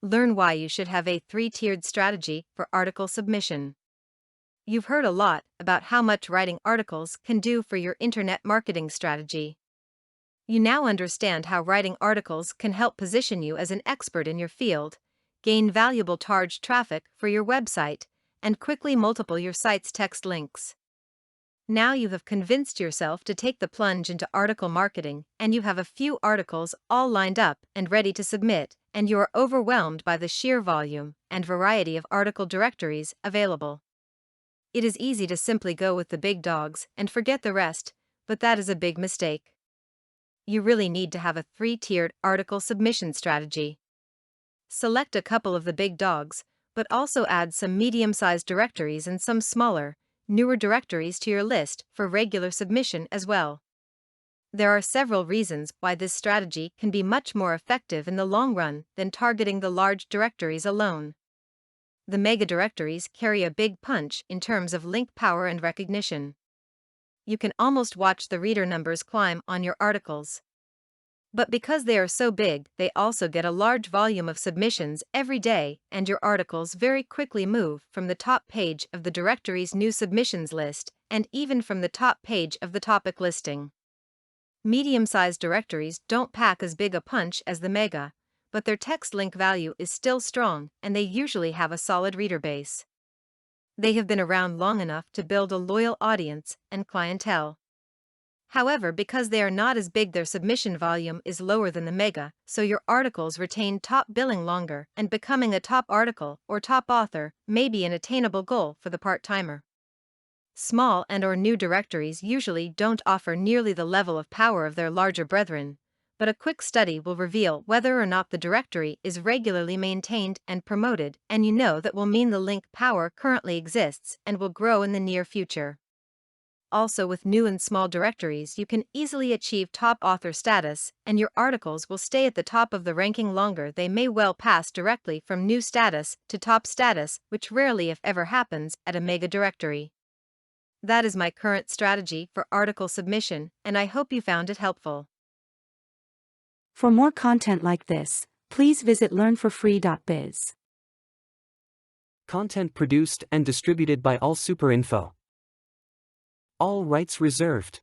Learn why you should have a three-tiered strategy for article submission. You've heard a lot about how much writing articles can do for your internet marketing strategy. You now understand how writing articles can help position you as an expert in your field, gain valuable targed traffic for your website, and quickly multiple your site's text links. Now you have convinced yourself to take the plunge into article marketing, and you have a few articles all lined up and ready to submit, and you are overwhelmed by the sheer volume and variety of article directories available. It is easy to simply go with the big dogs and forget the rest, but that is a big mistake. You really need to have a three-tiered article submission strategy. Select a couple of the big dogs, but also add some medium-sized directories and some smaller, newer directories to your list for regular submission as well. There are several reasons why this strategy can be much more effective in the long run than targeting the large directories alone. The mega directories carry a big punch in terms of link power and recognition. You can almost watch the reader numbers climb on your articles. But because they are so big, they also get a large volume of submissions every day, and your articles very quickly move from the top page of the directory's new submissions list, and even from the top page of the topic listing. Medium-sized directories don't pack as big a punch as the mega, but their text link value is still strong, and they usually have a solid reader base. They have been around long enough to build a loyal audience and clientele. However, because they are not as big, their submission volume is lower than the mega, so your articles retain top billing longer, and becoming a top article or top author may be an attainable goal for the part-timer. Small and/or new directories usually don't offer nearly the level of power of their larger brethren, but a quick study will reveal whether or not the directory is regularly maintained and promoted, and you know that will mean the link power currently exists and will grow in the near future. Also, with new and small directories, you can easily achieve top author status, and your articles will stay at the top of the ranking longer. They may well pass directly from new status to top status, which rarely if ever happens at a mega directory. That is my current strategy for article submission, and I hope you found it helpful. For more content like this, please visit learnforfree.biz. Content produced and distributed by AllSuperInfo. All rights reserved.